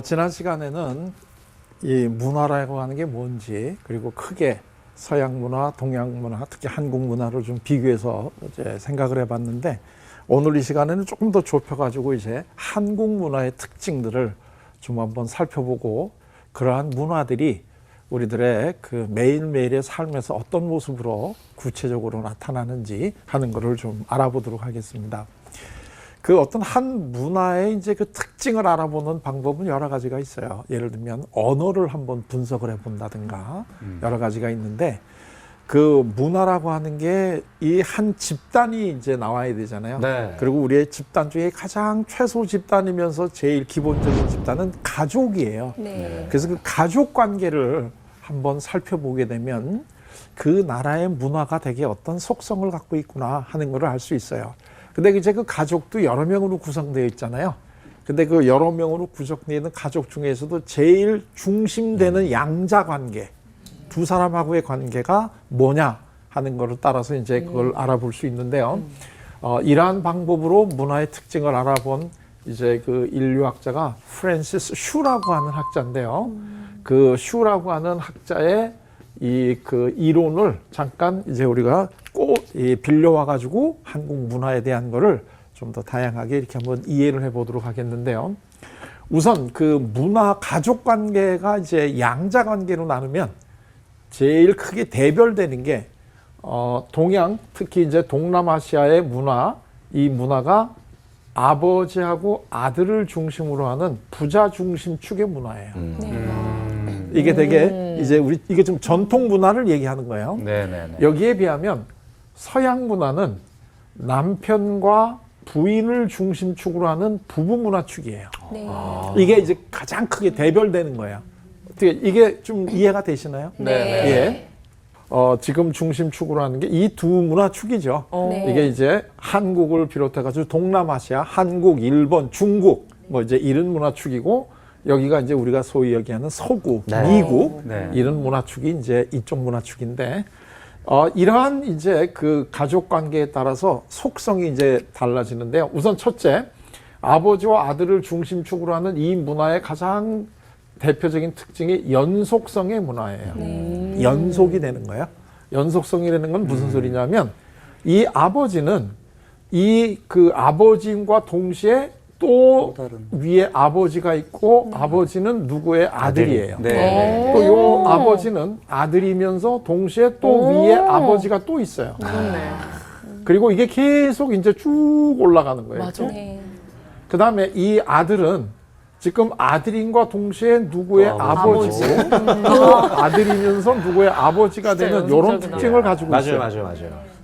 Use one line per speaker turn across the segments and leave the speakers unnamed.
지난 시간에는 이 문화라고 하는 게 뭔지, 그리고 크게 서양 문화, 동양 문화, 특히 한국 문화를 좀 비교해서 이제 생각을 해봤는데, 오늘 이 시간에는 조금 더 좁혀가지고 이제 한국 문화의 특징들을 좀 한번 살펴보고, 그러한 문화들이 우리들의 그 매일매일의 삶에서 어떤 모습으로 구체적으로 나타나는지 하는 것을 좀 알아보도록 하겠습니다. 그 어떤 한 문화의 이제 그 특징을 알아보는 방법은 여러 가지가 있어요. 예를 들면 언어를 한번 분석을 해본다든가 여러 가지가 있는데, 그 문화라고 하는 게 이 한 집단이 이제 나와야 되잖아요.
네.
그리고 우리의 집단 중에 가장 최소 집단이면서 제일 기본적인 집단은 가족이에요.
네.
그래서 그 가족 관계를 한번 살펴보게 되면 그 나라의 문화가 되게 어떤 속성을 갖고 있구나 하는 걸 알 수 있어요. 근데 이제 그 가족도 여러 명으로 구성되어 있잖아요. 근데 그 여러 명으로 구성되어 있는 가족 중에서도 제일 중심되는 양자 관계, 두 사람하고의 관계가 뭐냐 하는 거를 따라서 이제 그걸 알아볼 수 있는데요. 이러한 방법으로 문화의 특징을 알아본 이제 그 인류학자가 프랜시스 슈라고 하는 학자인데요. 그 슈라고 하는 학자의 이 그 이론을 잠깐 이제 우리가 꼭 빌려와 가지고 한국 문화에 대한 거를 좀 더 다양하게 이렇게 한번 이해를 해보도록 하겠는데요. 우선 그 문화 가족 관계가 이제 양자 관계로 나누면 제일 크게 대별되는 게 동양, 특히 이제 동남아시아의 문화, 이 문화가 아버지하고 아들을 중심으로 하는 부자 중심 축의 문화예요. 이게 되게 이제 이게 좀 전통 문화를 얘기하는 거예요.
네네네.
여기에 비하면 서양 문화는 남편과 부인을 중심축으로 하는 부부 문화 축이에요.
네.
이게 이제 가장 크게 대별되는 거예요. 어떻게 이게 좀 이해가 되시나요?
네.
예. 지금 중심축으로 하는 게 이 두 문화 축이죠.
네.
이게 이제 한국을 비롯해가지고 동남아시아, 한국, 일본, 중국, 뭐 이제 이런 문화 축이고, 여기가 이제 우리가 소위 얘기하는 서구,
네.
미국,
네.
이런 문화 축이 이제 이쪽 문화 축인데, 이러한 이제 그 가족 관계에 따라서 속성이 이제 달라지는데요. 우선 첫째, 아버지와 아들을 중심축으로 하는 이 문화의 가장 대표적인 특징이 연속성의 문화예요. 연속이 되는 거예요. 연속성이라는 건 무슨 소리냐면, 이 아버지는 이 그 아버지와 동시에 또 위에 아버지가 있고, 아버지는 누구의 아들이에요.
네.
또 요 아버지는 아들이면서 동시에 또 위에 아버지가 또 있어요. 그리고 이게 계속 이제 쭉 올라가는 거예요.
맞아. 네.
그 다음에 이 아들은 지금 아들인과 동시에 누구의 아버지고, 또 아들이면서 누구의 아버지가 되는 이런 특징을 가지고 있어요.
맞아요.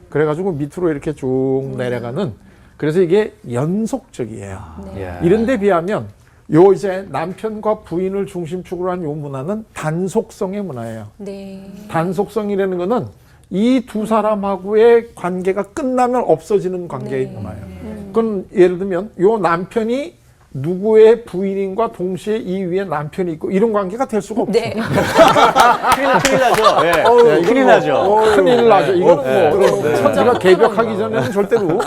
그래가지고 밑으로 이렇게 쭉 내려가는, 그래서 이게 연속적이에요.
예.
이런 데 비하면 요 이제 남편과 부인을 중심축으로 한 요 문화는 단속성의 문화예요.
네.
단속성이라는 거는 이 두 사람하고의 관계가 끝나면 없어지는 관계의 문화예요. 그건 예를 들면 요 남편이 누구의 부인인과 동시에 이 위에 남편이 있고 이런 관계가 될 수가 없어요.
네.
큰일 나죠. 예.
네,
큰일 나죠.
큰일 나죠. 이거는 뭐
네.
우리가 개벽하기 전에는 절대로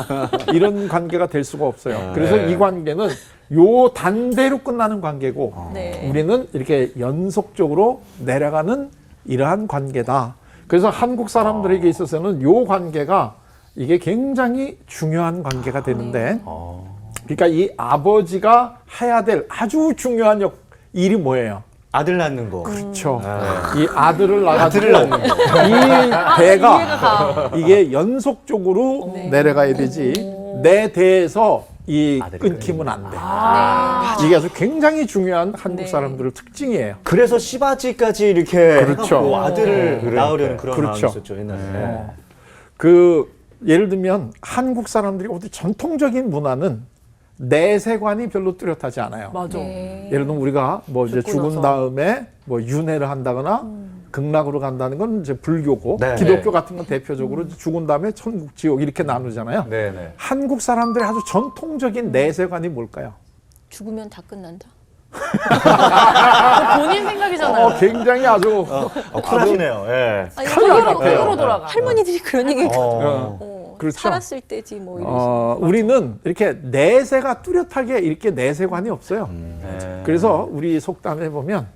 이런 관계가 될 수가 없어요. 그래서 이 관계는 요 단대로 끝나는 관계고,
네.
우리는 이렇게 연속적으로 내려가는 이러한 관계다. 그래서 한국 사람들에게 있어서는 요 관계가 이게 굉장히 중요한 관계가 되는데, 그러니까 이 아버지가 해야 될 아주 중요한 일이 뭐예요?
아들 낳는 거.
그렇죠. 이 아들을 낳아가지고
낳는 거.
이 배가 이게 연속적으로 내려가야 되지, 내 대에서 이 끊기면 안 돼. 이게 아주 굉장히 중요한 한국 사람들의 특징이에요.
그래서 씨바지까지 이렇게
그렇죠.
해갖고 아들을 낳으려는 그런
그렇죠.
마음이 있었죠, 옛날에.
그 예를 들면 한국 사람들이 어디 전통적인 문화는 내세관이 별로 뚜렷하지 않아요.
맞아.
예를 들면 우리가 뭐 이제
죽고
죽은
나서.
다음에 뭐 윤회를 한다거나 극락으로 간다는 건 이제 불교고,
네.
기독교 같은 건 대표적으로 죽은 다음에 천국, 지옥 이렇게 나누잖아요.
네네.
한국 사람들의 아주 전통적인 내세관이 뭘까요?
죽으면 다 끝난다. 본인 생각이잖아요.
굉장히 아주
쿨하시네요. 예.
아니,
칼날 같아요.
흙으로 돌아가. 할머니들이 그런 얘기.
그렇죠.
살았을 때지 뭐 이런.
우리는 이렇게 내세가 뚜렷하게 이렇게 내세관이 없어요.
네.
그래서 우리 속담에 보면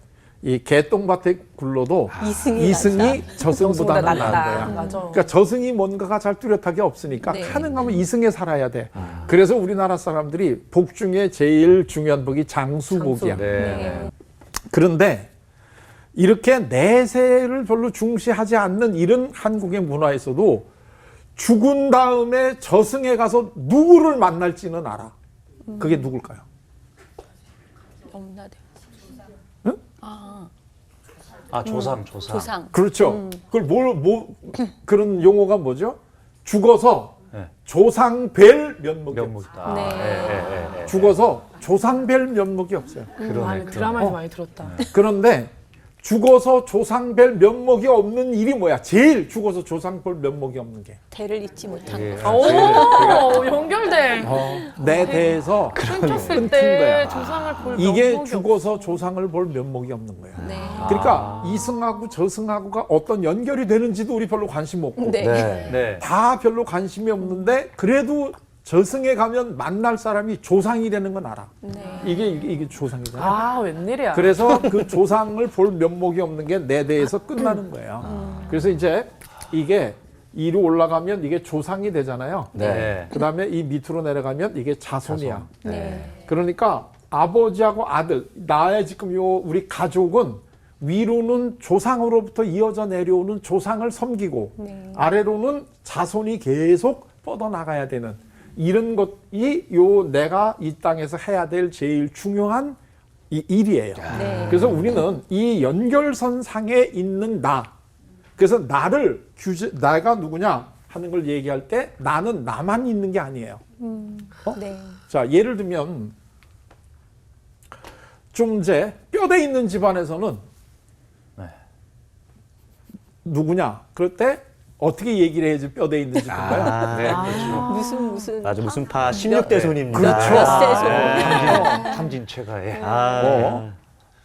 이 개똥밭에 굴러도 이승이 저승보다는 나은 거야.
맞아.
그러니까 저승이 뭔가가 잘 뚜렷하게 없으니까
네.
가능하면 이승에 살아야 돼. 그래서 우리나라 사람들이 복 중에 제일 중요한 복이 장수복이야.
네.
그런데 이렇게 내세를 별로 중시하지 않는 이런 한국의 문화에서도 죽은 다음에 저승에 가서 누구를 만날지는 알아. 그게 누굴까요?
염라대.
응?
아,
조상.
조상.
그렇죠. 그걸 그런 용어가 뭐죠? 죽어서
네.
조상 뵐 면목이 없어요.
면목이다.
네.
죽어서 조상 뵐 면목이 없어요.
많이 드라마에서 많이 들었다.
그런데 죽어서 조상 뵐 면목이 없는 일이 뭐야? 제일 죽어서 조상 볼 면목이 없는 게.
대를 잊지 못한
예.
거.
오, 연결돼.
내 대에서
끊겼을
끊긴
때
거야.
조상을 볼
이게
면목이
죽어서 조상을 볼 면목이 없는 거야.
네.
그러니까 이승하고 저승하고가 어떤 연결이 되는지도 우리 별로 관심 없고
네.
네.
다 별로 관심이 없는데 그래도 저승에 가면 만날 사람이 조상이 되는 건 알아.
네.
이게 조상이잖아.
아, 웬일이야.
그래서 그 조상을 볼 면목이 없는 게 내 대에서 끝나는 거예요. 그래서 이제 이게 이로 올라가면 이게 조상이 되잖아요.
네.
그 다음에 이 밑으로 내려가면 이게 자손이야.
네.
그러니까 아버지하고 아들, 나의 지금 요 우리 가족은 위로는 조상으로부터 이어져 내려오는 조상을 섬기고
네.
아래로는 자손이 계속 뻗어나가야 되는 이런 것이 요 내가 이 땅에서 해야 될 제일 중요한 이 일이에요.
네.
그래서 우리는 이 연결선 상에 있는 나, 그래서 나를 내가 누구냐 하는 걸 얘기할 때 나는 나만 있는 게 아니에요.
네.
자, 예를 들면 좀 이제 뼈대 있는 집안에서는
네.
누구냐? 그럴 때 어떻게 얘기를 해야지 뼈대 있는 집인가요?
네.
무슨
맞아, 무슨 파 16대 손입니다.
그렇죠.
몇 세 손.
삼진 최가의.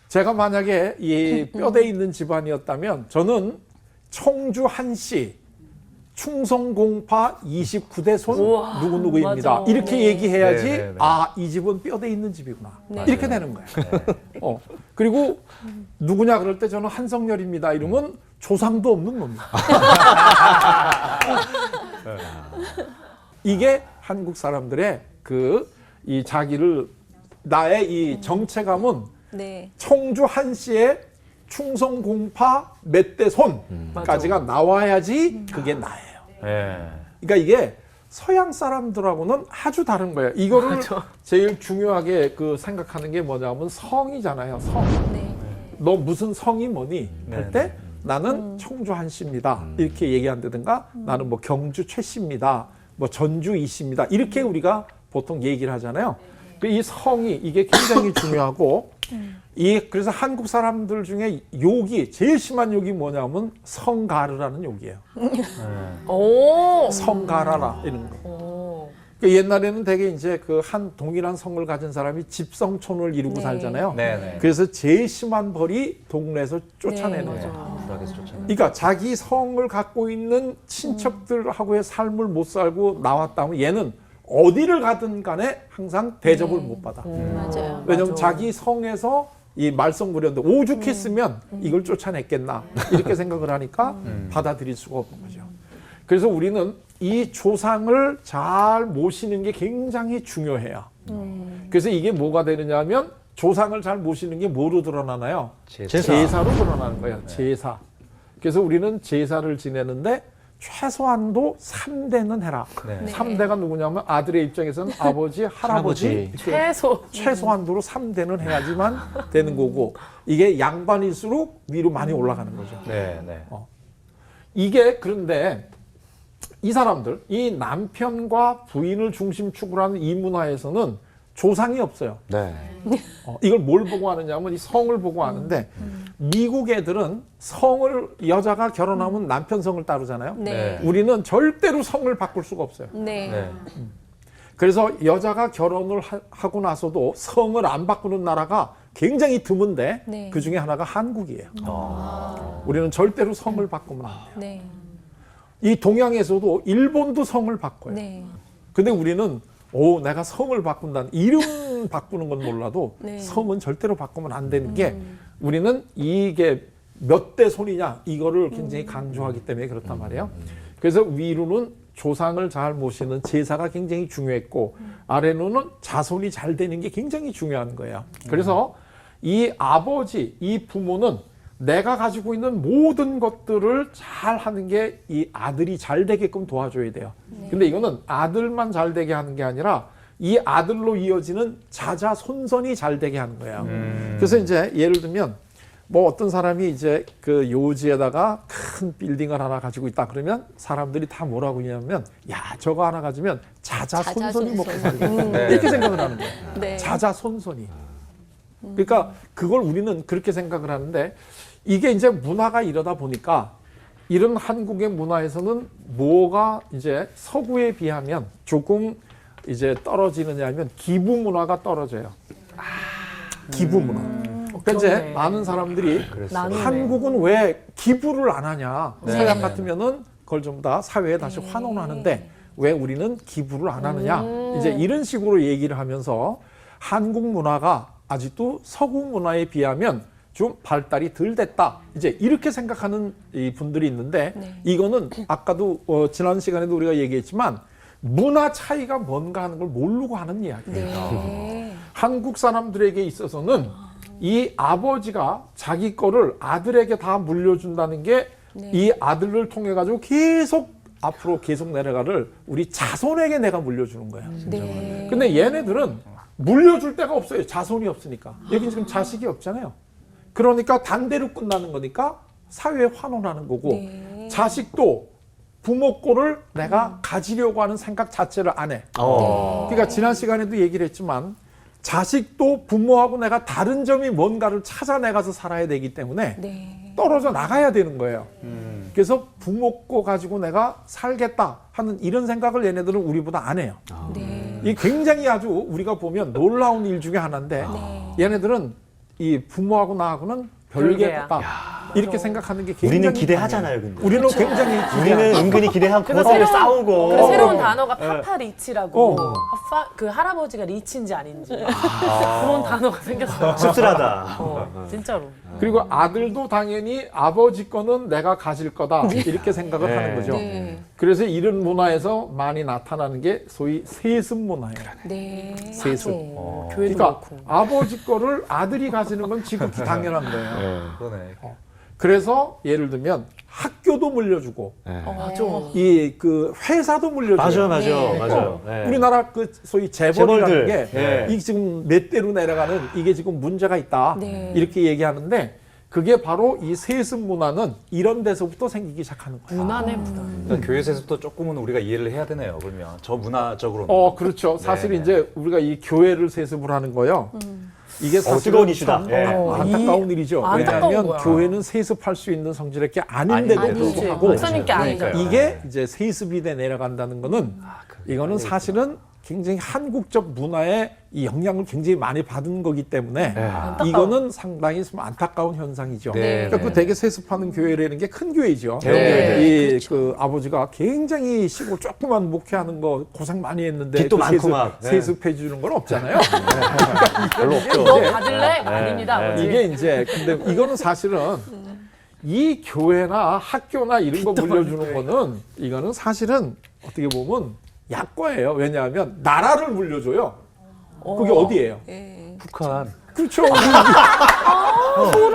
제가 만약에 이 뼈대 있는 집안이었다면 저는 청주 한씨 충성공파 29대 손
우와,
누구누구입니다.
맞아.
이렇게
네.
얘기해야지
네, 네, 네.
아, 이 집은 뼈대 있는 집이구나.
네.
이렇게 되는 거예요. 그리고 누구냐 그럴 때 저는 한성열입니다. 이러면 조상도 없는 놈이야. 이게 한국 사람들의 이 자기를 나의 이 정체감은
네.
청주 한씨의 충성공파 몇 대 손까지가 나와야지 그게 나예요.
네.
그러니까 이게 서양 사람들하고는 아주 다른 거예요. 이거를
맞아.
제일 중요하게 생각하는 게 뭐냐면 성이잖아요. 성.
네.
너 무슨 성이 뭐니? 할 때 나는 청주 한씨입니다. 이렇게 얘기한다든가 나는 뭐 경주 최씨입니다. 뭐 전주 이씨입니다. 이렇게 우리가 보통 얘기를 하잖아요. 이 성이 이게 굉장히 중요하고 그래서 한국 사람들 중에 욕이 제일 심한 욕이 뭐냐면 성가르라는 욕이에요.
오.
성가라라 이런 거.
오.
옛날에는 되게 이제 한 동일한 성을 가진 사람이 집성촌을 이루고
네.
살잖아요.
네.
그래서 제일 심한 벌이 동네에서 쫓아내는
네,
거예요.
불하게서 쫓아내.
그러니까 자기 성을 갖고 있는 친척들하고의 삶을 못 살고 나왔다면 얘는 어디를 가든 간에 항상 대접을 못 받아.
맞아요.
왜냐면
맞아.
자기 성에서 이 말썽부렸는데 오죽했으면 이걸 쫓아냈겠나 이렇게 생각을 하니까 받아들일 수가 없는 거죠. 그래서 우리는 이 조상을 잘 모시는 게 굉장히 중요해요. 그래서 이게 뭐가 되느냐 하면 조상을 잘 모시는 게 뭐로 드러나나요? 제사로 드러나는 거예요. 제사. 그래서 우리는 제사를 지내는데 최소한도 3대는 해라.
네.
네.
3대가 누구냐면 아들의 입장에서는 아버지, 할아버지 이렇게 최소한도로 3대는 해야지만 되는 거고 이게 양반일수록 위로 많이 올라가는 거죠.
네.
이게 그런데 이 사람들, 이 남편과 부인을 중심축으로 하는 이 문화에서는 조상이 없어요.
네.
이걸 뭘 보고 하느냐 하면 이 성을 보고 하는데 미국 애들은 성을 여자가 결혼하면 남편 성을 따르잖아요.
네.
우리는 절대로 성을 바꿀 수가 없어요.
네.
네.
그래서 여자가 결혼을 하고 나서도 성을 안 바꾸는 나라가 굉장히 드문데
네.
그 중에 하나가 한국이에요. 우리는 절대로 성을 바꾸면 안 돼요.
네.
이 동양에서도 일본도 성을 바꿔요.
네.
근데 우리는 내가 성을 바꾼다는 이름 바꾸는 건 몰라도
네.
성은 절대로 바꾸면 안 되는 게 우리는 이게 몇 대 손이냐 이거를 굉장히 강조하기 때문에 그렇단 말이에요. 그래서 위로는 조상을 잘 모시는 제사가 굉장히 중요했고 아래로는 자손이 잘 되는 게 굉장히 중요한 거예요. 그래서 이 아버지, 이 부모는 내가 가지고 있는 모든 것들을 잘 하는 게 이 아들이 잘 되게끔 도와줘야 돼요. 근데 이거는 아들만 잘 되게 하는 게 아니라 이 아들로 이어지는 자자 손손이 잘 되게 하는 거예요. 그래서 이제 예를 들면 뭐 어떤 사람이 이제 그 요지에다가 큰 빌딩을 하나 가지고 있다 그러면 사람들이 다 뭐라고 하냐면 야 저거 하나 가지면 자자 손손이 먹고 살게 이렇게 생각을 하는 거예요.
네.
자자 손손이. 그러니까 그걸 우리는 그렇게 생각을 하는데 이게 이제 문화가 이러다 보니까 이런 한국의 문화에서는 뭐가 이제 서구에 비하면 조금 이제 떨어지느냐 하면 기부 문화가 떨어져요. 기부 문화. 그러니까 이제
그러네.
많은 사람들이
나누네.
한국은 왜 기부를 안 하냐.
네.
서양 같으면은 그걸 전부 다 사회에 다시 환원하는데 왜 우리는 기부를 안 하느냐. 이제 이런 식으로 얘기를 하면서 한국 문화가 아직도 서구 문화에 비하면 좀 발달이 덜 됐다. 이제 이렇게 생각하는 이 분들이 있는데
네.
이거는 아까도 지난 시간에도 우리가 얘기했지만 문화 차이가 뭔가 하는 걸 모르고 하는 이야기예요.
네.
한국 사람들에게 있어서는 이 아버지가 자기 거를 아들에게 다 물려준다는 게 이 아들을 통해 가지고 계속 앞으로 계속 내려가를 우리 자손에게 내가 물려주는 거야.
네.
근데 얘네들은 물려줄 데가 없어요. 자손이 없으니까. 여기 지금 자식이 없잖아요. 그러니까 단대로 끝나는 거니까 사회에 환원하는 거고
네.
자식도 부모 꼴을 내가 가지려고 하는 생각 자체를 안 해. 그러니까 지난 시간에도 얘기를 했지만 자식도 부모하고 내가 다른 점이 뭔가를 찾아내가서 살아야 되기 때문에
네.
떨어져 나가야 되는 거예요. 그래서 부모 거 가지고 내가 살겠다 하는 이런 생각을 얘네들은 우리보다 안 해요.
네.
이 굉장히 아주 우리가 보면 놀라운 일 중에 하나인데
네.
얘네들은 이 부모하고 나하고는
별개야.
별개다. 이렇게 생각하는 게 굉장히
우리는 기대하잖아요, 근데.
우리는 굉장히
우리는 은근히 기대하고
그래서
그것을
새로운-
싸우고.
그 새로운 단어가 파파리치라고
어.
그 할아버지가 리치인지 아닌지 그런 단어가 생겼어요.
씁쓸하다.
진짜로.
그리고 아들도 당연히 아버지 거는 내가 가질 거다 이렇게 생각을
네.
하는 거죠.
네.
그래서 이런 문화에서 많이 나타나는 게 소위 세습 문화예요.
네.
세습.
교회도
그러니까
그렇고.
아버지 거를 아들이 가지는 건 지극히 당연한 거예요.
그러네.
그래서 예를 들면 학교도 물려주고
맞아.
이 그 회사도 물려줘요.
맞아요,
네.
맞아요. 네.
우리나라 그 소위 재벌이라는
재벌들.
게
네.
이 지금 몇 대로 내려가는 이게 지금 문제가 있다
네.
이렇게 얘기하는데 그게 바로 이 세습 문화는 이런 데서부터 생기기 시작하는 거예요.
문화네 문화.
그러니까 교회에서부터 조금은 우리가 이해를 해야 되네요. 그러면 저 문화적으로.
그렇죠. 사실
네.
이제 우리가 이 교회를 세습을 하는 거요. 이게 사실
뜨거운 이슈다. 예.
안타까운 일이죠.
안타까운
왜냐하면
거야.
교회는 세습할 수 있는 성질의 게 아닌데도
아니지.
불구하고
목사님께 아니잖아요.
이게 이제 세습이 돼 내려간다는 거는 이거는 사실은 굉장히 한국적 문화에 이 영향을 굉장히 많이 받은 거기 때문에 이거는 상당히 좀 안타까운 현상이죠.
네.
그러니까 그 대개 세습하는 교회라는 게 큰 교회죠.
네.
그 아버지가 굉장히 시골 조그만 목회하는 거 고생 많이 했는데
빚도
그
많고
세습,
막. 네.
세습해 주는 건 없잖아요.
별로 없죠.
너 받을래? 아닙니다.
네.
아버지.
이게 이제 근데 이거는 사실은 이 교회나 학교나 이런 거 물려주는 거는 이거는 사실은 어떻게 보면 약과예요. 왜냐하면 나라를 물려줘요. 그게 어디예요?
네.
북한.
그렇죠.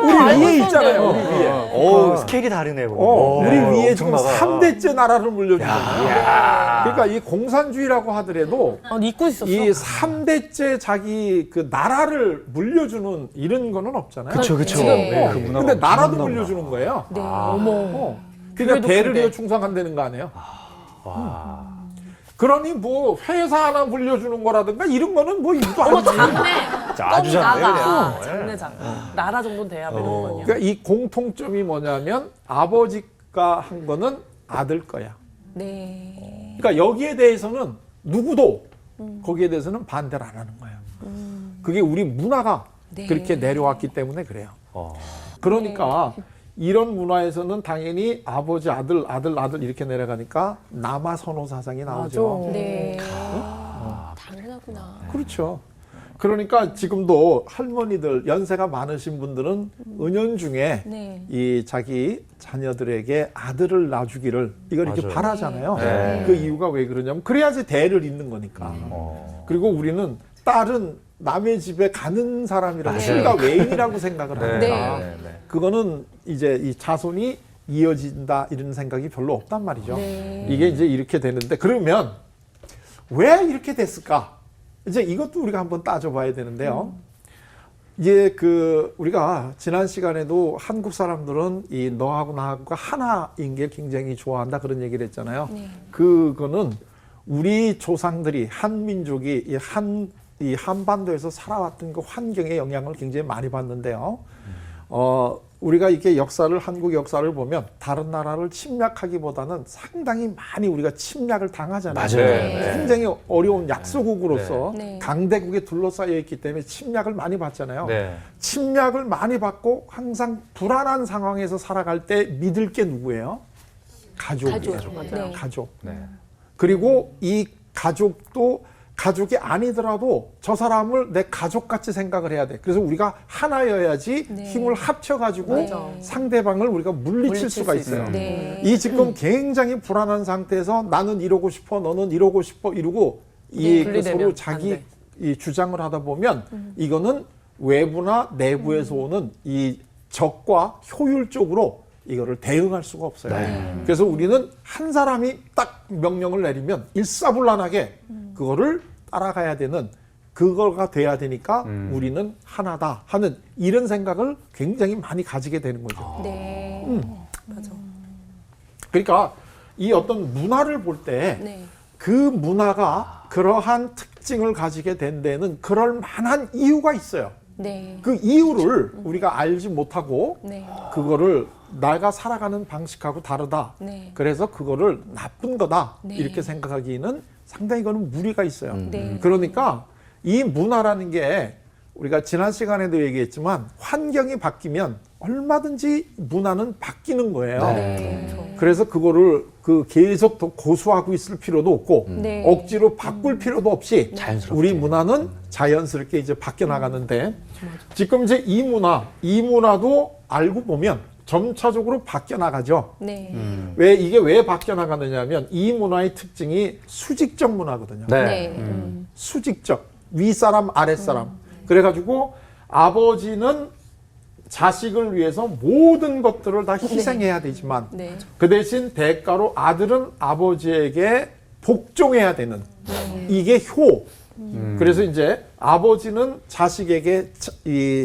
우리 위에 있잖아요. 우리 위에.
오, 스케일이 다르네.
우리 위에 지금
엄청나다.
3대째 나라를 물려주잖아요. 그러니까 이 공산주의라고 하더라도
잊고 있었어.
이 3대째 자기 그 나라를 물려주는 이런 거는 없잖아요.
그쵸.
지금
네, 그 문화가
근데 나라도
엄청나구나.
물려주는 거예요.
네.
어머. 그러니까
교회도
대를
큰데.
이어 충성한다는 거 아니에요?
와.
그러니 뭐 회사 하나 물려주는 거라든가 이런 거는 뭐 이거
어머
아니에요.
장래.
아주 장래,
나가.
그냥.
장래. 나라 정도는 돼야 되는 거 아니야.
그러니까 이 공통점이 뭐냐면 아버지가 한 거는 아들 거야.
네.
그러니까 여기에 대해서는 누구도 거기에 대해서는 반대를 안 하는 거예요. 그게 우리 문화가
네.
그렇게 내려왔기 때문에 그래요.
어.
그러니까 이런 문화에서는 당연히 아버지, 아들, 아들, 아들 이렇게 내려가니까 남아 선호 사상이 나오죠.
맞아.
네. 당연하구나.
그렇죠. 그러니까 지금도 할머니들, 연세가 많으신 분들은 은연중에
네.
이 자기 자녀들에게 아들을 낳아주기를 이걸 이렇게
맞아요.
바라잖아요.
네.
그 이유가 왜 그러냐면 그래야지 대를 잇는 거니까. 그리고 우리는 딸은 남의 집에 가는 사람이라고
맞아요.
출가 외인이라고 생각을 하니까
네.
그거는 이제 이 자손이 이어진다 이런 생각이 별로 없단 말이죠.
네.
이게 이제 이렇게 되는데 그러면 왜 이렇게 됐을까? 이제 이것도 우리가 한번 따져봐야 되는데요. 이제 그 우리가 지난 시간에도 한국 사람들은 이 너하고 나하고가 하나인 게 굉장히 좋아한다 그런 얘기를 했잖아요.
네.
그거는 우리 조상들이 한민족이 이 한반도에서 살아왔던 그 환경의 영향을 굉장히 많이 받는데요. 우리가 이렇게 한국 역사를 보면 다른 나라를 침략하기보다는 상당히 많이 우리가 침략을 당하잖아요.
맞아요. 네.
굉장히 어려운 약소국으로서
네.
강대국에 둘러싸여 있기 때문에 침략을 많이 받잖아요.
네.
침략을 많이 받고 항상 불안한 상황에서 살아갈 때 믿을 게 누구예요? 가족이에요.
네.
가족.
네.
그리고 이 가족도 가족이 아니더라도 저 사람을 내 가족같이 생각을 해야 돼. 그래서 우리가 하나여야지
네.
힘을 합쳐가지고
맞아.
상대방을 우리가 물리칠 수가 있어요.
네.
이 지금 굉장히 불안한 상태에서 나는 이러고 싶어, 너는 이러고 싶어 이러고 이
네,
그
분리되면
서로
안
자기
돼.
이 주장을 하다 보면 이거는 외부나 내부에서 오는 이 적과 효율적으로 이거를 대응할 수가 없어요.
네.
그래서 우리는 한 사람이 딱 명령을 내리면 일사불란하게 그거를 따라가야 되는 그거가 돼야 되니까 우리는 하나다 하는 이런 생각을 굉장히 많이 가지게 되는 거죠.
네.
맞아.
그러니까 이 어떤 문화를 볼 때
네.
그 문화가 그러한 특징을 가지게 된 데는 그럴 만한 이유가 있어요.
네.
그 이유를 우리가 알지 못하고
네.
그거를 내가 살아가는 방식하고 다르다.
네.
그래서 그거를 나쁜 거다.
네.
이렇게 생각하기는 상당히 이거는 무리가 있어요.
네.
그러니까 이 문화라는 게 우리가 지난 시간에도 얘기했지만 환경이 바뀌면 얼마든지 문화는 바뀌는 거예요.
네.
그래서 그거를 계속 더 고수하고 있을 필요도 없고
네.
억지로 바꿀 필요도 없이
자연스럽게.
우리 문화는 자연스럽게 이제 바뀌어 나가는데 지금 이제 이 문화도 알고 보면 점차적으로 바뀌어 나가죠.
네.
이게 왜 바뀌어 나가느냐면 이 문화의 특징이 수직적 문화거든요.
네.
네.
수직적 윗사람 아랫사람. 그래가지고 아버지는 자식을 위해서 모든 것들을 다 희생해야 되지만
네.
그 대신 대가로 아들은 아버지에게 복종해야 되는 이게 효. 그래서 이제 아버지는 자식에게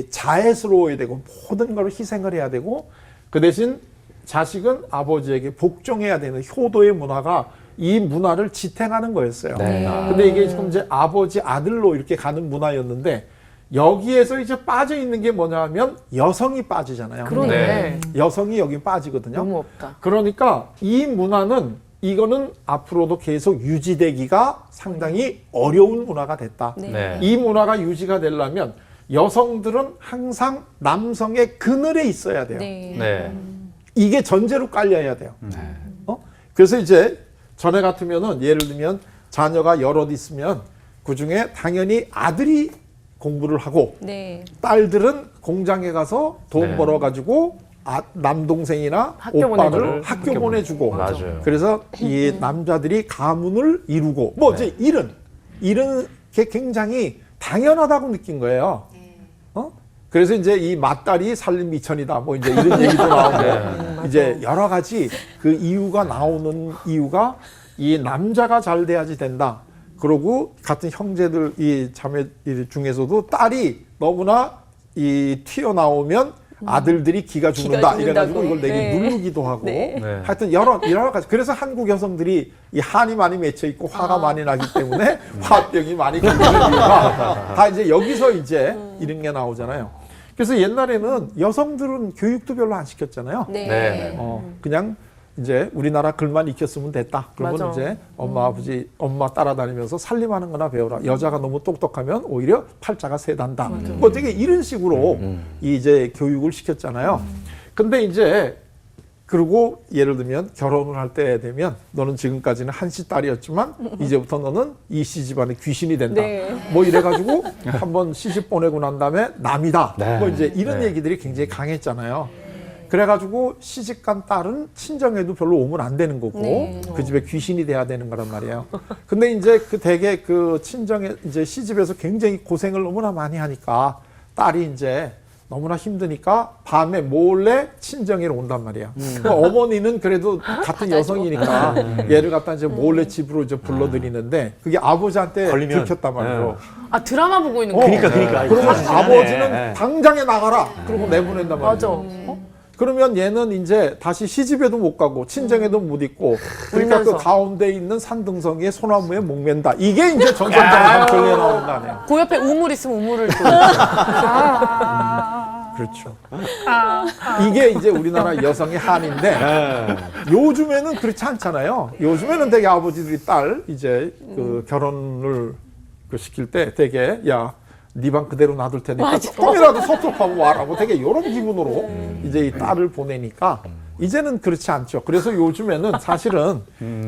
자애스러워야 되고 모든 걸 희생을 해야 되고 그 대신 자식은 아버지에게 복종해야 되는 효도의 문화가 이 문화를 지탱하는 거였어요.
네.
근데 이게 지금 이제 아버지 아들로 이렇게 가는 문화였는데 여기에서 이제 빠져 있는 게 뭐냐면 여성이 빠지잖아요.
그러네.
네.
여성이 여기 빠지거든요.
너무 없다.
그러니까 이 문화는 이거는 앞으로도 계속 유지되기가 상당히 어려운 문화가 됐다.
네.
네.
이 문화가 유지가 되려면 여성들은 항상 남성의 그늘에 있어야 돼요.
네.
네.
이게 전제로 깔려야 돼요. 그래서 이제 전에 같으면은 예를 들면 자녀가 여럿 있으면 그 중에 당연히 아들이 공부를 하고
네.
딸들은 공장에 가서 돈
네.
벌어가지고 남동생이나
학교
오빠를
보내주고.
학교 보내주고
맞아요.
그래서 이 남자들이 가문을 이루고 뭐 이제 이런 게 굉장히 당연하다고 느낀 거예요. 그래서 이제 이 맏딸이 살림 미천이다 뭐 이제 이런 얘기도 나오고 이제 여러 가지 그 이유가 나오는 이유가 이 남자가 잘 돼야지 된다. 그러고 같은 형제들 이 자매 중에서도 딸이 너무나 이 튀어나오면 아들들이 기가 죽는다 이래가지고 이걸 내게
네.
누르기도 하고
네.
네.
하여튼 여러 가지 그래서 한국 여성들이 이 한이 많이 맺혀 있고 화가 많이 나기 때문에 화병이 많이 걸리는 이유가 다 이제 여기서 이제 이런 게 나오잖아요. 그래서 옛날에는 여성들은 교육도 별로 안 시켰잖아요.
네.
네.
그냥 이제 우리나라 글만 익혔으면 됐다. 그러면
맞아.
이제 엄마 따라다니면서 살림하는 거나 배워라. 여자가 너무 똑똑하면 오히려 팔자가 세단다. 뭐 되게 이런 식으로 이제 교육을 시켰잖아요. 근데 이제 그리고 예를 들면 결혼을 할 때 되면 너는 지금까지는 한씨 딸이었지만 이제부터 너는 이 씨 집안의 귀신이 된다.
네.
뭐 이래가지고 한번 시집 보내고 난 다음에 남이다.
네.
뭐 이제 이런
네.
얘기들이 굉장히 강했잖아요. 그래가지고 시집간 딸은 친정에도 별로 오면 안 되는 거고
네.
그 집에 귀신이 돼야 되는 거란 말이에요. 근데 이제 그 대개 그 친정에 이제 시집에서 굉장히 고생을 너무나 많이 하니까 딸이 이제 너무나 힘드니까 밤에 몰래 친정에 온단 말이에요. 그 어머니는 그래도 같은 여성이니까 얘를 갖다 이제 몰래 집으로 이제 불러들이는데 그게 아버지한테
걸리면,
들켰단 말이에요.
아 드라마 보고 있는 거.
그러니까.
그러면
진짜.
아버지는
네.
당장에 나가라. 그러고 내보낸단 말이에요.
맞아.
그러면 얘는 이제 다시 시집에도 못 가고 친정에도 못 있고 그러니까 그
울면서.
가운데 있는 산등성이의 소나무에 목맨다. 이게 이제 전설적인 감정에 나오는 거 아니에요.
그 옆에 우물 있으면 우물을 또.
그렇죠. 이게 이제 우리나라 여성의 한인데
네.
요즘에는 그렇지 않잖아요. 요즘에는 되게 아버지들이 딸 이제 그 결혼을 그 시킬 때 되게 야 네 방 그대로 놔둘 테니까 조금이라도 섭섭하고 와라고 되게 이런 기분으로 이제 이 딸을 보내니까 이제는 그렇지 않죠. 그래서 요즘에는 사실은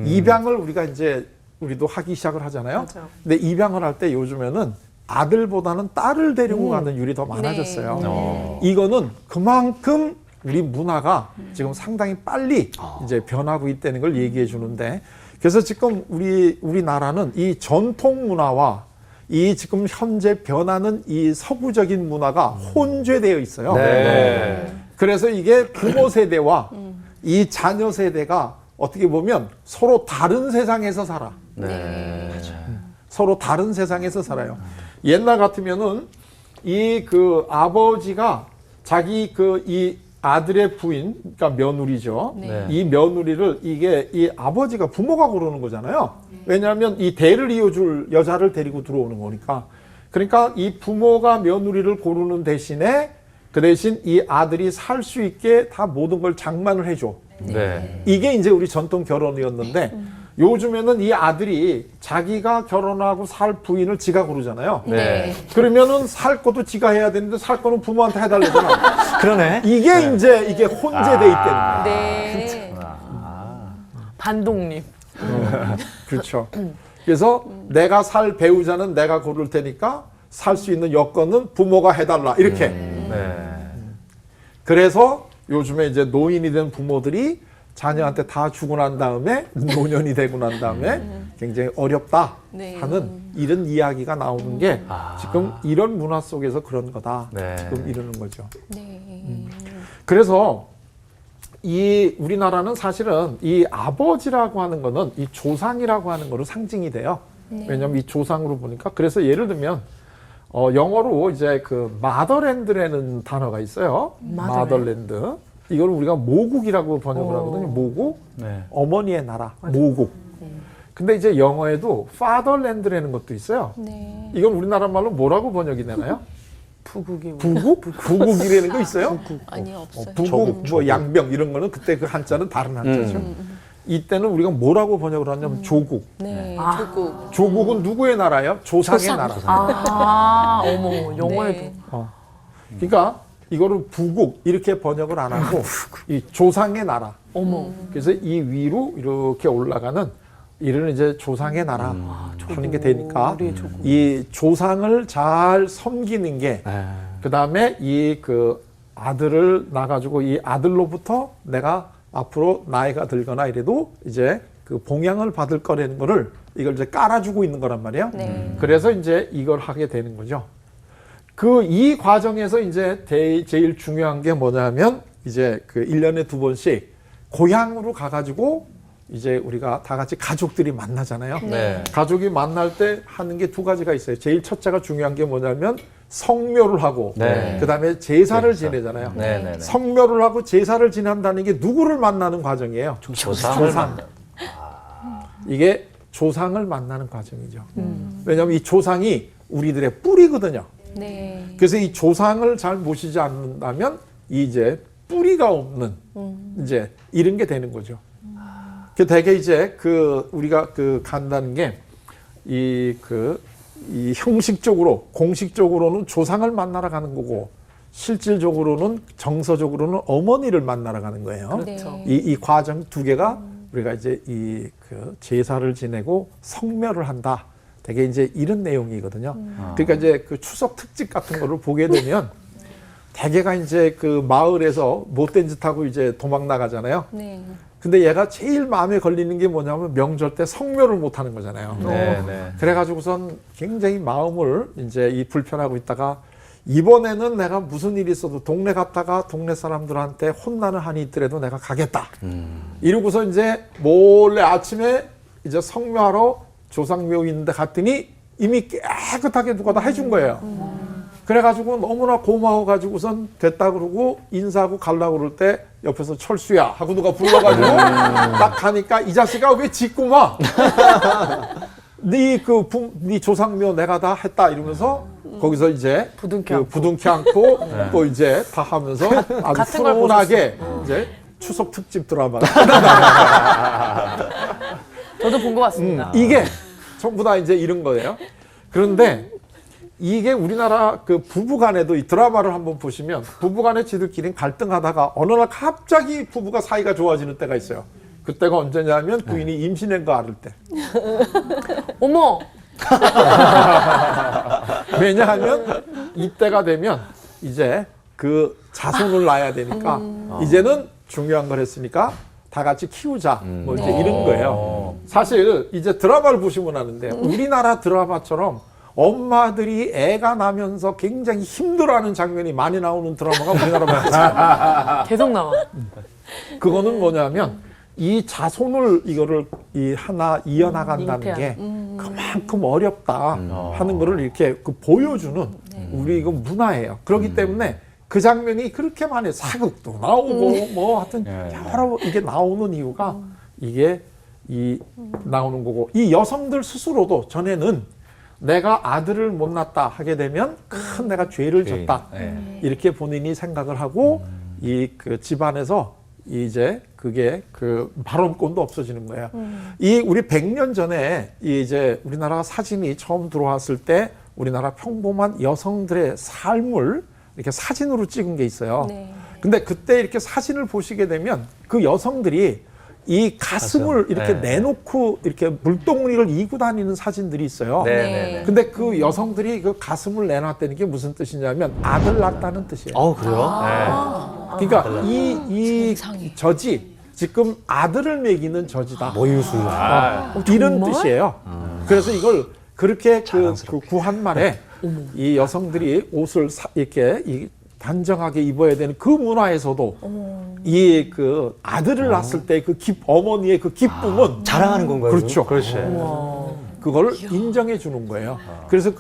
입양을 우리가 이제 우리도 하기 시작을 하잖아요.
맞아요.
근데 입양을 할 때 요즘에는 아들보다는 딸을 데리고 가는 율이 더 많아졌어요. 이거는 그만큼 우리 문화가 지금 상당히 빨리 이제 변하고 있다는 걸 얘기해 주는데 그래서 지금 우리나라는 이 전통 문화와 이 지금 현재 변하는 이 서구적인 문화가 혼재되어 있어요.
네.
그래서 이게 부모 세대와 이 자녀 세대가 어떻게 보면 서로 다른 세상에서 살아.
네.
서로 다른 세상에서 살아요. 옛날 같으면은 이 그 아버지가 자기 그 이 아들의 부인, 그러니까 며느리죠.
네.
이 며느리를 이게 이 아버지가 부모가 고르는 거잖아요. 왜냐하면 이 대를 이어줄 여자를 데리고 들어오는 거니까. 그러니까 이 부모가 며느리를 고르는 대신에 그 대신 이 아들이 살 수 있게 다 모든 걸 장만을 해줘.
네.
이게 이제 우리 전통 결혼이었는데 요즘에는 이 아들이 자기가 결혼하고 살 부인을 지가 고르잖아요.
네.
그러면은 살 것도 지가 해야 되는데 살 거는 부모한테 해달라잖아.
그러네.
이게 이제 이게 혼재돼 있다는 거야.
네.
반독립.
그렇죠. 그래서 내가 살 배우자는 내가 고를 테니까 살 수 있는 여건은 부모가 해달라 이렇게.
네.
그래서 요즘에 이제 노인이 된 부모들이 자녀한테 다 주고 난 다음에 노년이 되고 난 다음에 굉장히 어렵다
네.
하는 이런 이야기가 나오는 게 지금 이런 문화 속에서 그런 거다.
네.
지금 이러는 거죠.
네.
그래서 이 우리나라는 사실은 이 아버지라고 하는 거는 이 조상이라고 하는 거로 상징이 돼요. 왜냐하면 이 조상으로 보니까 그래서 예를 들면 영어로 이제 그 마더랜드라는 단어가 있어요. 마더랜드. 이걸 우리가 모국이라고 번역을 하거든요. 모국,
네.
어머니의 나라, 모국. 근데 이제 영어에도 fatherland라는 것도 있어요.
네.
이건 우리나라 말로 뭐라고 번역이 되나요?
부국이.
부국? 부국이라는 거 있어요?
아니 없어요.
부국, 뭐 양병 이런 거는 그때 그 한자는 다른 한자죠. 이때는 우리가 뭐라고 번역을 하냐면 조국.
네.
아.
조국.
조국은 누구의 나라예요? 조상의
조상.
나라.
아 어머 영어에도.
네.
그러니까 이거를 부국 이렇게 번역을 안 하고 이 조상의 나라.
어머.
그래서 이 위로 이렇게 올라가는 이런 이제 조상의 나라 하는 게 되니까
우리의 조국.
이 조상을 잘 섬기는 게 그 다음에 이 그 아들을 낳아가지고 이 아들로부터 내가 앞으로 나이가 들거나 이래도 이제 그 봉양을 받을 거라는 거를 이걸 이제 깔아주고 있는 거란 말이에요.
네.
그래서 이제 이걸 하게 되는 거죠. 그 이 과정에서 이제 제일 중요한 게 뭐냐면 이제 그 1년에 2번씩 고향으로 가가지고 이제 우리가 다 같이 가족들이 만나잖아요.
네.
가족이 만날 때 하는 게 두 가지가 있어요. 제일 첫째가 중요한 게 뭐냐면 성묘를 하고
네.
그다음에 제사를 지내잖아요.
네. 네. 네.
성묘를 하고 제사를 지낸다는 게 누구를 만나는 과정이에요?
조상.
이게 조상을 만나는 과정이죠. 왜냐하면 이 조상이 우리들의 뿌리거든요.
네.
그래서 이 조상을 잘 모시지 않는다면 이제 뿌리가 없는 이제 이런 게 되는 거죠. 그 되게 이제 그 우리가 그 간다는 게 이 형식적으로 공식적으로는 조상을 만나러 가는 거고 실질적으로는 정서적으로는 어머니를 만나러 가는 거예요.
그렇죠.
네.
이 과정 두 개가 우리가 이제 이 그 제사를 지내고 성묘를 한다. 되게 이제 이런 내용이거든요. 그러니까 이제 그 추석 특집 같은 거를 보게 되면 대개가 이제 그 마을에서 못된 짓 하고 이제 도망 나가잖아요.
네.
근데 얘가 제일 마음에 걸리는 게 뭐냐면 명절 때 성묘를 못 하는 거잖아요.
네, 네.
그래가지고선 굉장히 마음을 이제 이 불편하고 있다가 이번에는 내가 무슨 일이 있어도 동네 갔다가 동네 사람들한테 혼나는 한이 있더라도 내가 가겠다. 이러고서 이제 몰래 아침에 이제 성묘하러 조상묘 있는데 갔더니 이미 깨끗하게 누가 다 해준 거예요. 그래가지고 너무나 고마워가지고선 됐다 그러고 인사하고 가려고 그럴 때 옆에서 철수야 하고 누가 불러가지고 딱 가니까 이 자식아 왜 짖구마? 네 조상묘 내가 다 했다 이러면서 거기서 이제
부둥켜
그
안고.
부둥켜 안고 또 이제 다 하면서 아주
같은 걸
훈훈하게 이제 추석 특집 드라마.
저도 본 것 같습니다.
이게 전부 다 이제 이런 거예요. 그런데 이게 우리나라 그 부부간에도 이 드라마를 한번 보시면 부부간에 지들끼리 갈등하다가 어느 날 갑자기 부부가 사이가 좋아지는 때가 있어요. 그때가 언제냐면 부인이 임신한 거 알을 때.
어머,
왜냐하면 이때가 되면 이제 그 자손을 낳아야 되니까 이제는 중요한 걸 했으니까 다 같이 키우자 뭐 이제 이런 거예요. 사실 이제 드라마를 보시면 아는데 우리나라 드라마처럼 엄마들이 애가 나면서 굉장히 힘들어하는 장면이 많이 나오는 드라마가 우리나라만 있어요.
계속 나와.
그거는 뭐냐면 이 자손을 이거를 이 하나 이어나간다는 게 그만큼 어렵다 하는 거를 이렇게 그 보여주는 우리 이거 문화예요. 그렇기 때문에 그 장면이 그렇게 많이 사극도 나오고 뭐 하여튼 여러 이게 나오는 이유가 이게 이 나오는 거고 이 여성들 스스로도 전에는 내가 아들을 못 낳았다 하게 되면 큰 내가 죄를
죄인.
졌다
네.
이렇게 본인이 생각을 하고 이 그 집안에서 이제 그게 그 발언권도 없어지는 거예요. 이 우리 100년 전에 이 이제 우리나라 사진이 처음 들어왔을 때 우리나라 평범한 여성들의 삶을 이렇게 사진으로 찍은 게 있어요.
네.
근데 그때 이렇게 사진을 보시게 되면 그 여성들이 이 가슴을
가슴.
이렇게
네.
내놓고 이렇게 물동이를 이고 다니는 사진들이 있어요.
네,
네.
네, 네.
근데 그 여성들이 그 가슴을 내놨다는 게 무슨 뜻이냐면 아들 낳았다는 뜻이에요.
그래요?
그러니까 이
세상에.
저지 지금 아들을 먹이는 저지다.
모유수.
이런 뜻이에요. 그래서 이걸 그렇게 그 구한 말에 이 여성들이 옷을 이렇게 단정하게 입어야 되는 그 문화에서도 이 그 아들을 낳았을 때 그 어머니의 그 기쁨은
자랑하는 건가요?
그렇죠.
그렇지.
그걸 인정해 주는 거예요. 그래서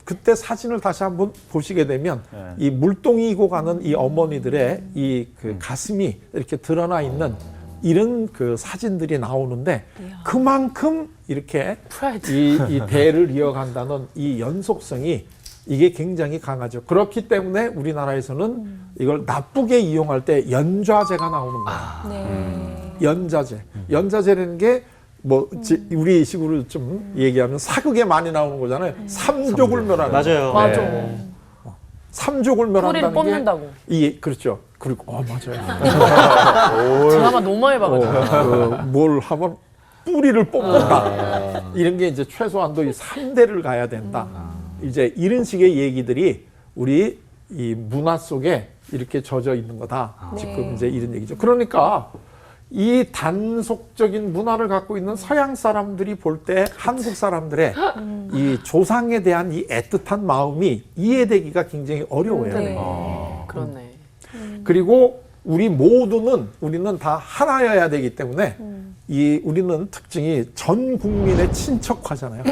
그때 사진을 다시 한번 보시게 되면 이 물동이고 가는 이 어머니들의 이 그 가슴이 이렇게 드러나 있는 이런 그 사진들이 나오는데 그만큼 이렇게
프라이드.
이 대를 이어간다는 이 연속성이 이게 굉장히 강하죠. 그렇기 때문에 우리나라에서는 이걸 나쁘게 이용할 때 연좌제가 나오는 거예요.
네.
연좌제. 연좌제라는 게 뭐 우리 식으로 좀 얘기하면 사극에 많이 나오는 거잖아요. 삼족을 멸하는.
맞아요.
맞아.
네.
삼족을
뿌리를
멸한다는
뽑는다고.
게 그렇죠. 그리고 맞아요.
드라마 너무 많이 봐가지고.
뭘 하면 뿌리를 뽑는다. 이런 게 이제 최소한도 이 3대를 가야 된다. 이제 이런 식의 얘기들이 우리 이 문화 속에 이렇게 젖어 있는 거다. 지금 이제 이런 얘기죠. 그러니까 이 단속적인 문화를 갖고 있는 서양 사람들이 볼 때 한국 사람들의 이 조상에 대한 이 애틋한 마음이 이해되기가 굉장히 어려워요.
네.
그렇네.
그리고 우리는 다 하나여야 되기 때문에 우리는 특징이 전 국민의 친척화잖아요.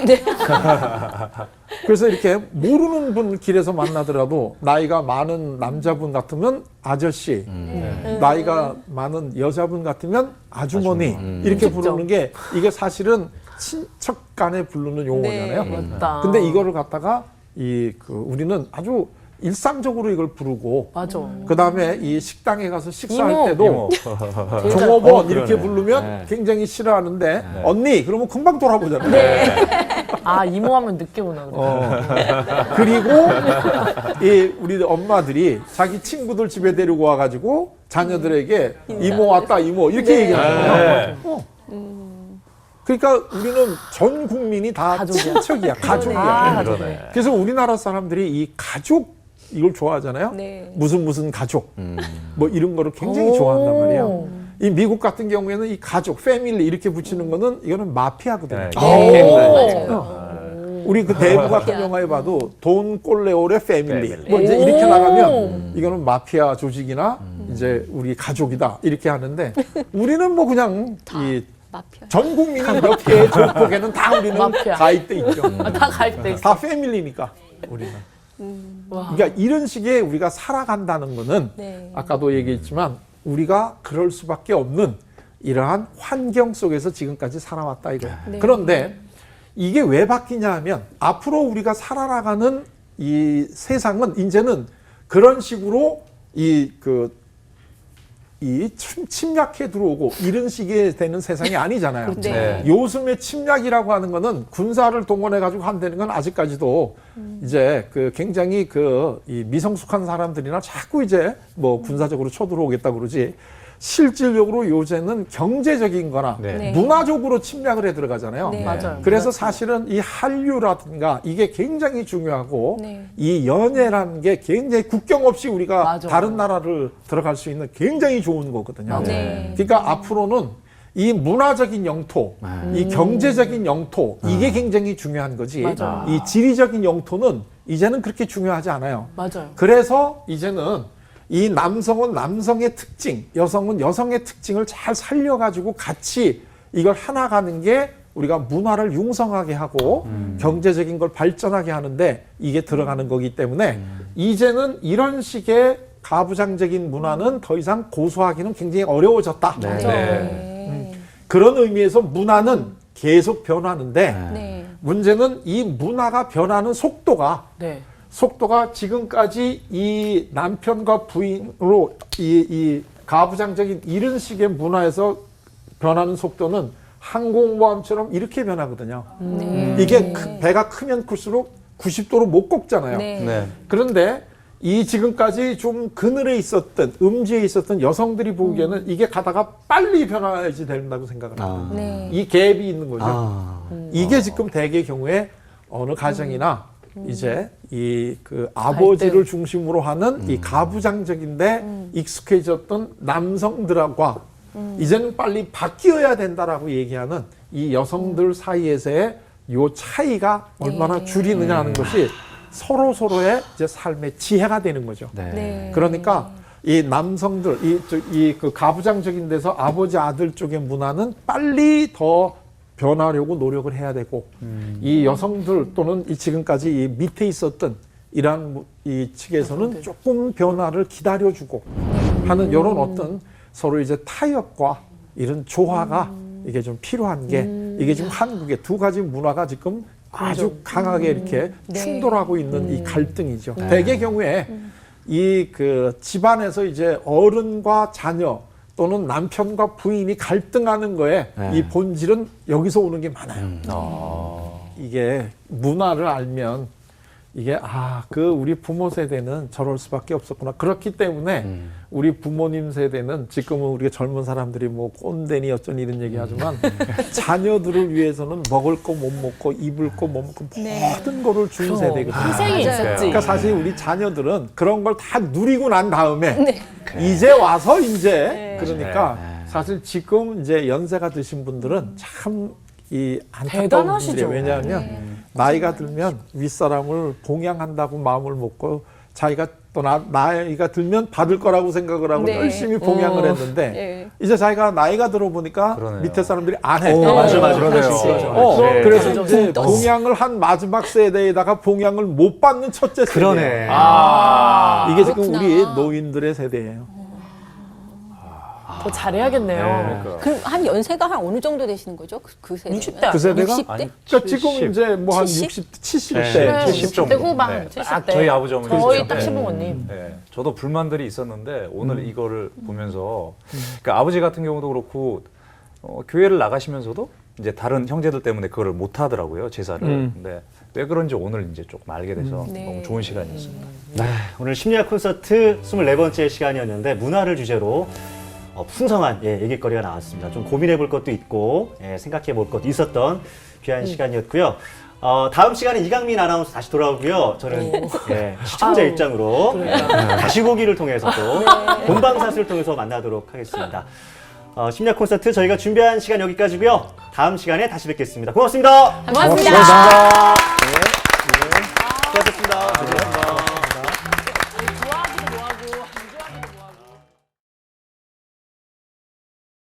그래서 이렇게 모르는 분 길에서 만나더라도 나이가 많은 남자분 같으면 아저씨, 나이가 많은 여자분 같으면 아주머니 이렇게 부르는 게 이게 사실은 친척 간에 부르는 용어잖아요.
네.
맞다.
근데 이거를 갖다가 우리는 아주 일상적으로 이걸 부르고
맞아.
그 다음에 이 식당에 가서 식사할
이모.
때도
이모.
종업원 이렇게
그러네.
부르면
네.
굉장히 싫어하는데 언니 그러면 금방 돌아보잖아요.
아 이모하면 늦게 오나 그래.
그리고 이 우리 엄마들이 자기 친구들 집에 데리고 와가지고 자녀들에게 이모 왔다 이모 이렇게 얘기하잖아요. 그러니까 우리는 전 국민이 다
가족이야.
친척이야, 가족이야.
아,
그러네.
그래서 우리나라 사람들이 이 가족 이걸 좋아하잖아요.
네.
무슨 가족 뭐 이런 거를 굉장히 좋아한단 말이에요.
오.
이 미국 같은 경우에는 이 가족, 패밀리 이렇게 붙이는 거는 이거는 마피아거든요.
네.
맞아요.
우리 그 대부 같은 영화에 봐도 돈 꼴레오레 패밀리
패밀리.
뭐 이제
오.
이렇게 나가면 이거는 마피아 조직이나 이제 우리 가족이다 이렇게 하는데 우리는 뭐 그냥 이
마피아.
전 국민이 몇 개의 조폭에는 다 우리는
마피아.
가입돼 있죠.
다 가입돼 있어.
다 패밀리니까 우리는.
와.
그러니까 이런 식의 우리가 살아간다는 거는
네.
아까도 얘기했지만 우리가 그럴 수밖에 없는 이러한 환경 속에서 지금까지 살아왔다 이거예요.
네.
그런데 이게 왜 바뀌냐 하면 앞으로 우리가 살아나가는 이 세상은 이제는 그런 식으로 이 침략해 들어오고 이런 식의 되는 세상이 아니잖아요.
네.
요즘에 침략이라고 하는 거는 군사를 동원해 가지고 한다는 건 아직까지도 이제 그 굉장히 이 미성숙한 사람들이나 자꾸 이제 뭐 군사적으로 쳐들어오겠다 그러지 실질적으로 요새는 경제적인 거나
네.
문화적으로 침략을 해 들어가잖아요.
네.
맞아요.
그래서 사실은 이 한류라든가 이게 굉장히 중요하고
네.
이 연애라는 게 굉장히 국경 없이 우리가
맞아.
다른 나라를 들어갈 수 있는 굉장히 좋은 거거든요.
네.
그러니까 앞으로는 이 문화적인 영토, 이 경제적인 영토 이게 굉장히 중요한 거지.
맞아.
이 지리적인 영토는 이제는 그렇게 중요하지 않아요.
맞아요.
그래서 이제는 이 남성은 남성의 특징, 여성은 여성의 특징을 잘 살려가지고 같이 이걸 하나 가는 게 우리가 문화를 융성하게 하고 경제적인 걸 발전하게 하는데 이게 들어가는 거기 때문에 이제는 이런 식의 가부장적인 문화는 더 이상 고수하기는 굉장히 어려워졌다.
네.
네.
그런 의미에서 문화는 계속 변하는데
네.
문제는 이 문화가 변하는
네.
속도가 지금까지 이 남편과 부인으로 이 가부장적인 이런 식의 문화에서 변하는 속도는 항공모함처럼 이렇게 변하거든요.
네.
이게 배가 크면 클수록 90도로 못 꺾잖아요.
네.
네.
그런데 이 지금까지 좀 그늘에 있었던 음지에 있었던 여성들이 보기에는 이게 가다가 빨리 변화해야지 된다고 생각을 합니다.
네.
이 갭이 있는 거죠.
아.
이게 지금 대개 경우에 어느 가정이나 이제 그 아버지를 중심으로 하는 이 가부장적인데 익숙해졌던 남성들과 이제는 빨리 바뀌어야 된다라고 얘기하는 이 여성들 사이에서의 요 차이가 얼마나 줄이느냐 하는 것이 서로의 이제 삶의 지혜가 되는 거죠.
네.
네.
그러니까 이 남성들, 그 가부장적인 데서 아버지 아들 쪽의 문화는 빨리 더 변하려고 노력을 해야 되고 이 여성들 또는 이 지금까지 이 밑에 있었던 이러한 이 측에서는 조금 변화를 기다려주고 하는 이런 어떤 서로 이제 타협과 이런 조화가 이게 좀 필요한 게 이게 지금 한국의 두 가지 문화가 지금 아주 강하게 이렇게
네.
충돌하고 있는 이 갈등이죠. 대개 경우에 이 그 집안에서 이제 어른과 자녀 또는 남편과 부인이 갈등하는 거에
네.
이 본질은 여기서 오는 게 많아요. 이게 문화를 알면 이게 우리 부모 세대는 저럴 수밖에 없었구나. 그렇기 때문에 우리 부모님 세대는 지금은 우리가 젊은 사람들이 뭐 꼰대니 어쩐 이런 얘기하지만 자녀들을 위해서는 먹을 거 못 먹고 입을 거 못 먹고
네.
모든 거를 준 세대거든요.
희생이
맞아요.
있었지.
그러니까 사실 우리 자녀들은 그런 걸 다 누리고 난 다음에
네.
이제 와서 이제
네.
그러니까
네.
사실 지금 이제 연세가 드신 분들은 참 이 안타까운
대단하시죠.
분들이에요. 왜냐하면 나이가 들면 윗사람을 봉양한다고 마음을 먹고 자기가 또 나이가 들면 받을 거라고 생각을 하고
네.
열심히 봉양을 했는데
네.
이제 자기가 나이가 들어보니까
그러네요.
밑에 사람들이 안 해.
맞아, 맞아.
그러네요. 네.
그래서
맞아.
이제 봉양을 한 마지막 세대에다가 봉양을 못 받는 첫째 세대.
그러네.
이게 지금
그렇구나.
우리 노인들의 세대예요.
더 잘해야겠네요.
그러니까.
그럼 한 연세가 한 어느 정도 되시는 거죠? 그 세대는?
60대
그 세대가?
60대?
아니,
그러니까 지금
70.
이제 뭐 한
70?
60, 70대.
네, 70 정도.
70대 후반,
네.
70대.
딱 저희 아버지 어머니
거의
시절.
딱
네.
시부모님.
네. 저도 불만들이 있었는데 오늘 이거를 보면서 그러니까 아버지 같은 경우도 그렇고 교회를 나가시면서도 이제 다른 형제들 때문에 그걸 못 하더라고요, 제사를. 근데 왜 그런지 오늘 이제 조금 알게 돼서
네.
너무 좋은 시간이었습니다.
네, 오늘 심리학 콘서트 24번째 시간이었는데 문화를 주제로 풍성한 얘기거리가 나왔습니다. 좀 고민해볼 것도 있고 생각해볼 것도 있었던 귀한 시간이었고요. 다음 시간에 이강민 아나운서 다시 돌아오고요. 저는 시청자 입장으로 다시 보기를 통해서 또 본방사수를 통해서 만나도록 하겠습니다. 심리학 콘서트 저희가 준비한 시간 여기까지고요. 다음 시간에 다시 뵙겠습니다. 고맙습니다.
고맙습니다.
고맙습니다.